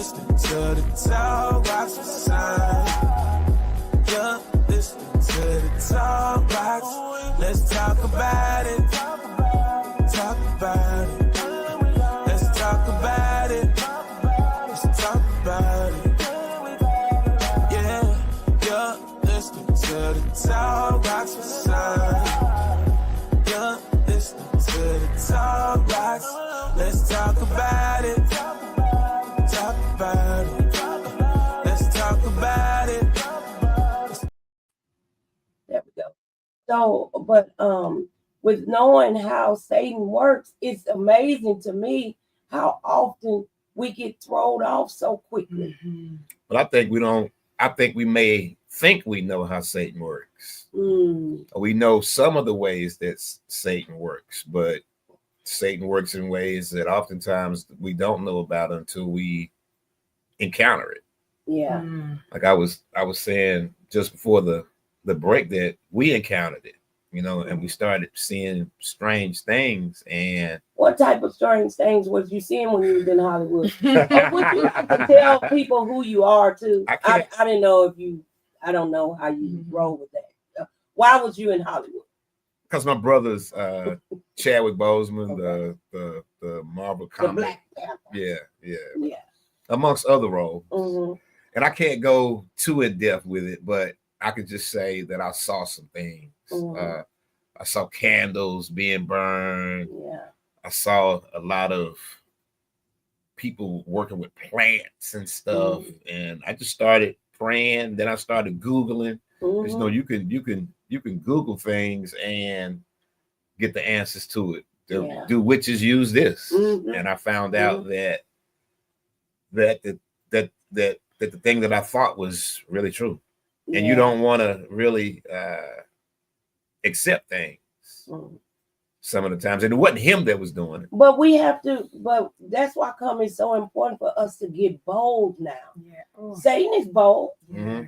listening to the TalkBox Announcement. You're listening to the TalkBox. Let's talk about it. Talk about it. Let's talk about it. Let's talk about it. Yeah, you're listening to the TalkBox Announcement. You're listening to the TalkBox. Let's talk about it. Talk about it. Let's talk about it. There we go. So, but with knowing how Satan works, it's amazing to me how often we get thrown off so quickly. But I think we don't. I think we may think we know how Satan works. We know some of the ways that Satan works, but Satan works in ways that oftentimes we don't know about until we encounter it. Yeah. Like I was saying just before the break that we encountered it, you know, and we started seeing strange things. And what type of strange things was you seeing when you was in Hollywood? And would you tell people who you are too? I didn't know if you. I don't know how you roll with that. Why was you in Hollywood? Because my brother's Chadwick Boseman, the Marvel comic, the Black Panther. Yeah, amongst other roles. And I can't go too in depth with it, but I could just say that I saw some things. I saw candles being burned. Yeah. I saw a lot of people working with plants and stuff, and I just started praying. Then I started Googling. You know, you can Google things and get the answers to it. Do witches use this? And I found out that the thing that I thought was really true. And you don't want to really accept things some of the times. And it wasn't him that was doing it. But we have to, but that's why it's so important for us to get bold now. Yeah. Satan is bold. Yes.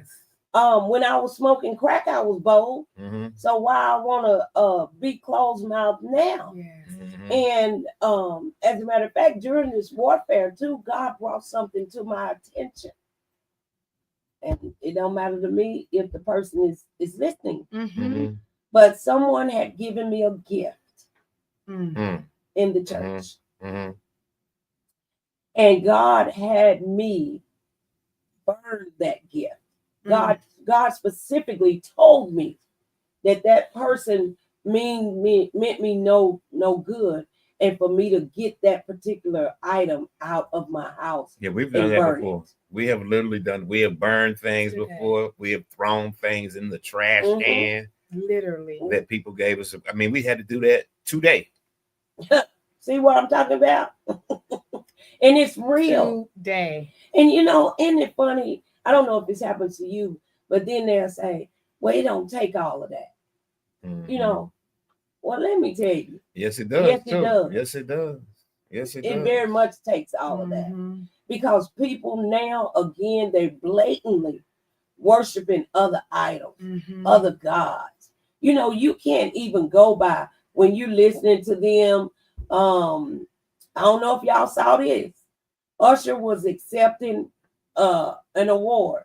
When I was smoking crack, I was bold. So why I want to be closed mouthed now? And as a matter of fact, during this warfare too, God brought something to my attention. And it don't matter to me if the person is listening. But someone had given me a gift in the church. And God had me burn that gift. God specifically told me that person meant me no good, and for me to get that particular item out of my house. Yeah, we've done that before. We have literally done. We have burned things before. We have thrown things in the trash can. Literally, that people gave us. I mean, we had to do that today. See what I'm talking about? And it's real. Today. And you know, isn't it funny? I don't know if this happens to you, but then they'll say, well, it don't take all of that. You know, well, let me tell you. Yes, it does. Yes, it does. Yes, it does. Yes, it does. It very much takes all of that. Because people now, again, they're blatantly worshiping other idols, other gods. You know, you can't even go by when you're listening to them. I don't know if y'all saw this. Usher was accepting an award.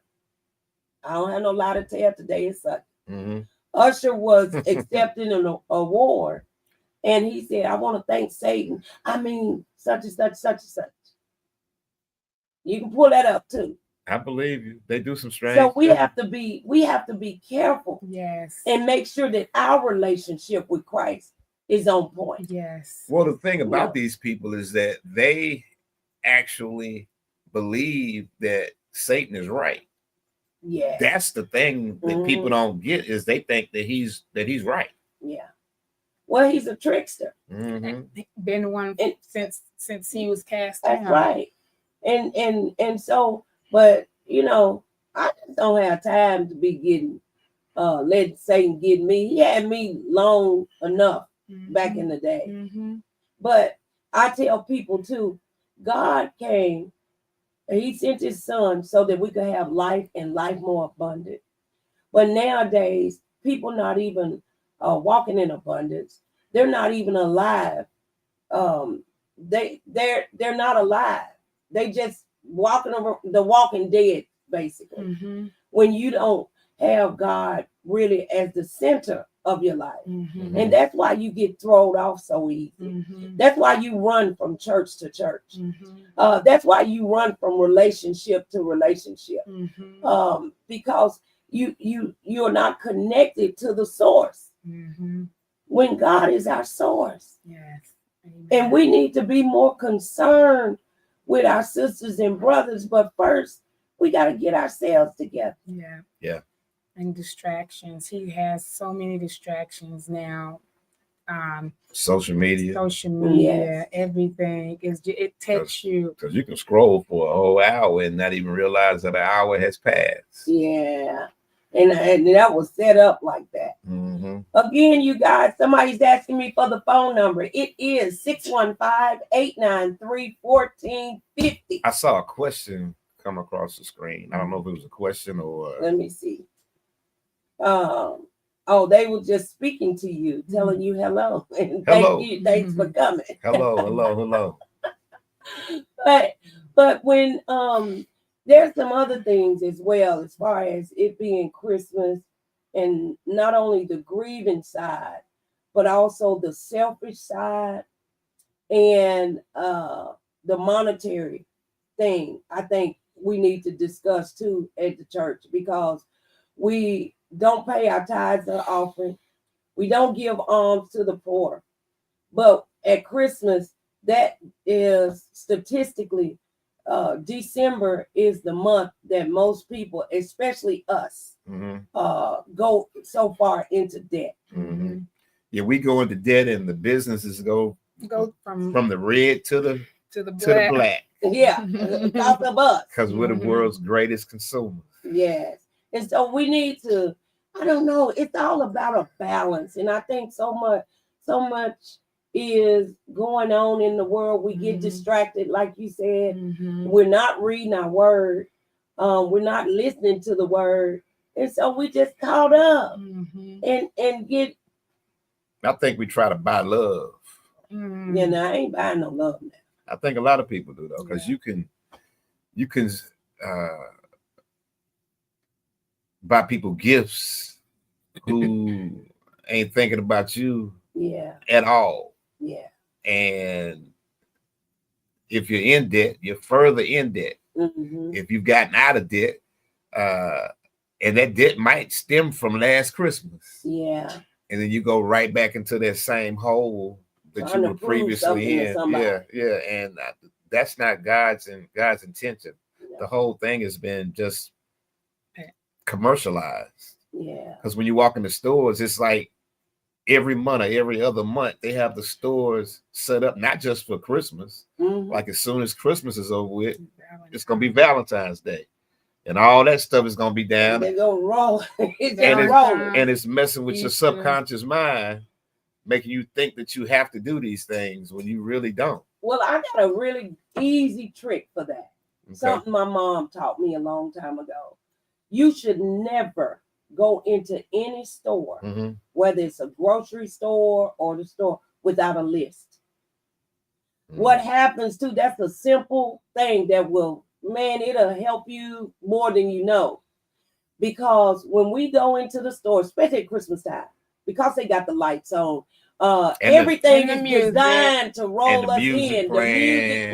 I don't have no lie to tell today. It's Sunday. Usher was accepting an award, and he said, "I want to thank Satan. I mean, such and such, such and such." You can pull that up too. I believe you. They do some strange. So we have to be careful. Yes. And make sure that our relationship with Christ is on point. Yes. Well, the thing about these people is that they actually believe that Satan is right. Yeah. That's the thing that people don't get, is they think that he's right. Yeah. Well, he's a trickster. Been one since he was cast That's down. right. And so, but you know, I just don't have time to be getting let Satan get me. He had me long enough back in the day. But I tell people too, God came and he sent his son so that we could have life and life more abundant. But nowadays, people not even walking in abundance. They're not even alive. They're not alive. They just the walking dead, basically. Mm-hmm. When you don't have God really as the center of your life. Mm-hmm. And that's why you get thrown off so easy. Mm-hmm. That's why you run from church to church. Mm-hmm. That's why you run from relationship to relationship. Mm-hmm. Because you're not connected to the source. Mm-hmm. When God is our source. Yes. Amen. And we need to be more concerned with our sisters and brothers. But first, we got to get ourselves together. Yeah. Yeah. And distractions. He has so many distractions now. Social media. Yes. Everything is. It takes you. Because you can scroll for a whole hour and not even realize that an hour has passed. Yeah. And that was set up like that. Mm-hmm. Again, you guys, somebody's asking me for the phone number. It is 615-893-1450. I saw a question come across the screen. I don't know if it was a question or. Let me see. They were just speaking to you, telling you hello. And Hello. thank you. Thanks for coming. Hello. But when there's some other things as well, as far as it being Christmas, and not only the grieving side, but also the selfish side and the monetary thing. I think we need to discuss too at the church, because we don't pay our tithes or offering. We don't give alms to the poor. But at Christmas, that is statistically, December is the month that most people, especially us, go so far into debt. Mm-hmm. Yeah, we go into debt, and the businesses go from the red to the black. Yeah, because of us. Because we're the world's greatest consumers. Yes. And so we need to, I don't know, it's all about a balance. And I think so much is going on in the world. We get distracted, like you said. We're not reading our word. We're not listening to the word. And so we just caught up and get. I think we try to buy love. Yeah, no, I ain't buying no love now. I think a lot of people do, though, because you can buy people gifts who ain't thinking about you at all. Yeah. And if you're in debt, you're further in debt. If you've gotten out of debt, and that debt might stem from last Christmas. Yeah. And then you go right back into that same hole that you were previously in. Yeah. And that's not God's intention. No. The whole thing has been just commercialized. Yeah. Because when you walk in the stores, it's like every month or every other month, they have the stores set up, not just for Christmas. Like as soon as Christmas is over with, it's going to be Valentine's Day. And all that stuff is going to be down. They're going to roll. And it's messing with your subconscious mind, making you think that you have to do these things when you really don't. Well, I got a really easy trick for that. Okay. Something my mom taught me a long time ago. You should never go into any store, whether it's a grocery store or the store, without a list. What happens too, that's a simple thing that will, it'll help you more than you know. Because when we go into the store, especially at Christmas time, because they got the lights on, everything is designed to roll us in. The music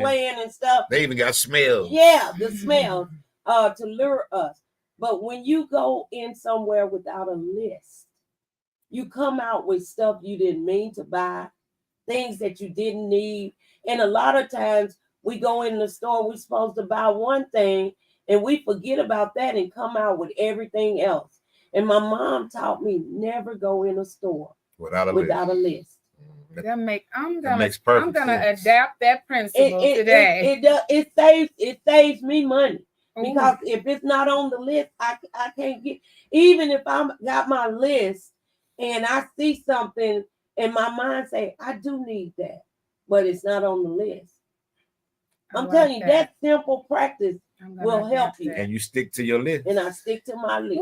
playing and stuff. They even got smells. Yeah, the smells to lure us. But when you go in somewhere without a list, you come out with stuff you didn't mean to buy, things that you didn't need. And a lot of times we go in the store, we're supposed to buy one thing and we forget about that and come out with everything else. And my mom taught me never go in a store without a list. I'm gonna adapt that principle today. It saves me money. Because if it's not on the list, I can't get, even if I got my list and I see something and my mind say, I do need that, but it's not on the list. I'm telling you, that simple practice will help you. And you stick to your list. And I stick to my list.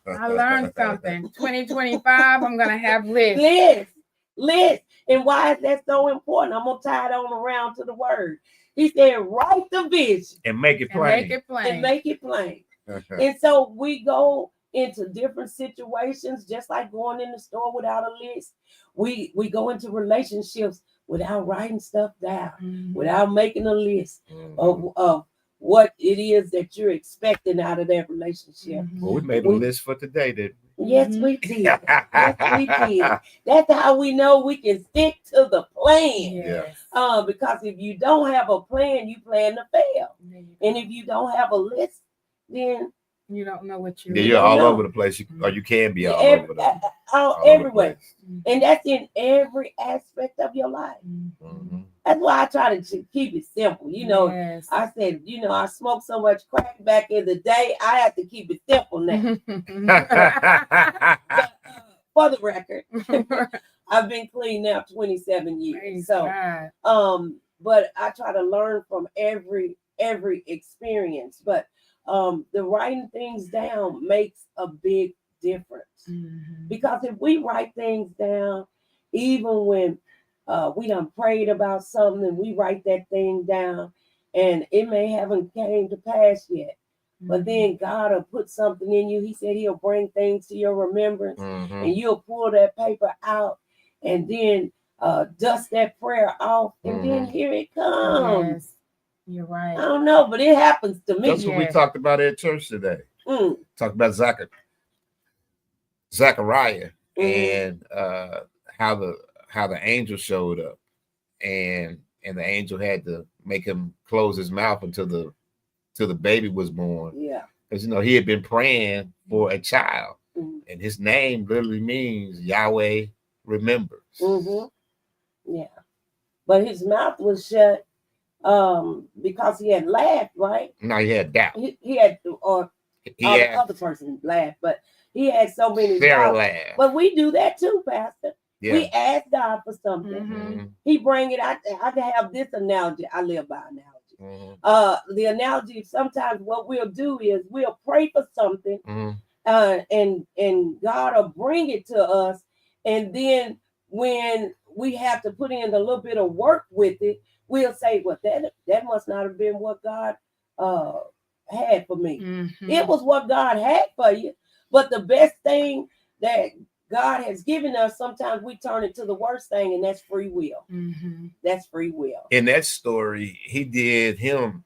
I learned something. 2025, I'm going to have lists. List. And why is that so important? I'm going to tie it on around to the word. He said, write the vision and make it And plain. make it plain. and make it plain. And so we go into different situations, just like going in the store without a list. We go into relationships without writing stuff down, Mhm. without making a list Mhm. of what it is that you're expecting out of that relationship. Mhm. Well, we made a list for today, didn't Yes, Mhm. we did. Yes, we did. That's how we know we can stick to the plan. Yes. Because if you don't have a plan, you plan to fail. There you And go. if you don't have a list, then You don't know what you're Yeah, You you're don't all know. over the place, or you can be all every, over the all over the everywhere. place. And that's in every aspect of your life. Mhm. That's why I try to keep it simple. You know, Yes. I said, I smoked so much crack back in the day, I have to keep it simple now. But, for the record, I've been clean now 27 years. Praise So, God. but I try to learn from every experience. But the writing things down makes a big difference. Mhm. Because if we write things down, even when we done prayed about something and we write that thing down, and it may haven't came to pass yet, but then God will put something in you. He said he'll bring things to your remembrance, Mhm. and you'll pull that paper out, and then dust that prayer off, and then here it comes. Yes. You're right. I don't know, but it happens to me. That's what we Yes. talked about at church today. Talked about Zachariah and how the angel showed up, and the angel had to make him close his mouth until the baby was born. Yeah. Because he had been praying for a child, and his name literally means Yahweh remembers. Yeah. But his mouth was shut because he had laughed, right? No, he had doubt. He had, or He had the other person laughed, but he had so many Sarah doubts. laughed. But we do that too, Pastor. Yeah. We ask God for something. Mhm. He bring it out. I can have this analogy. I live by analogy. The analogy, sometimes what we'll do is we'll pray for something, and God will bring it to us, and then when we have to put in a little bit of work with it, we'll say, well, that must not have been what God had for me. Mhm. It was what God had for you. But the best thing that God has given us, sometimes we turn it to the worst thing, and that's free will. That's free will. In that story, he did him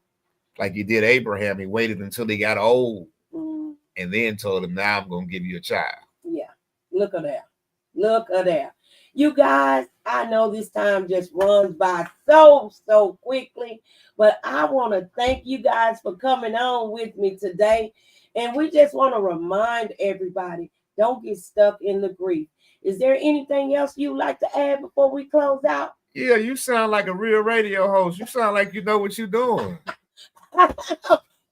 like he did Abraham. He waited until he got old and then told him, now I'm going to give you a child. Yeah. Look at that. Look at that. You guys, I know this time just runs by so quickly, but I want to thank you guys for coming on with me today. And we just want to remind everybody, don't get stuck in the grief. Is there anything else you'd like to add before we close out? Yeah, you sound like a real radio host. You sound like you know what you're doing.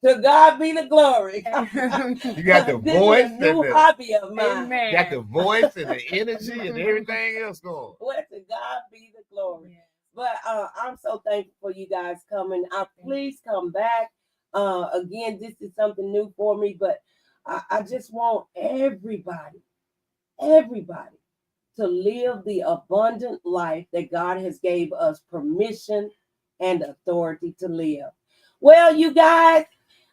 To God be the glory. You got the This voice is a new and hobby of mine. Amen. got the voice and the energy and everything else going. Well, to God be the glory. But I'm so thankful for you guys coming. Please come back. Again, this is something new for me, but I just want everybody to live the abundant life that God has gave us permission and authority to live. Well, you guys,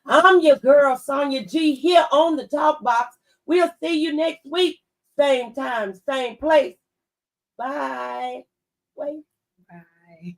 I'm your girl, Sonia G, here on the Talk Box. We'll see you next week. Same time, same place. Bye. Wait. Bye.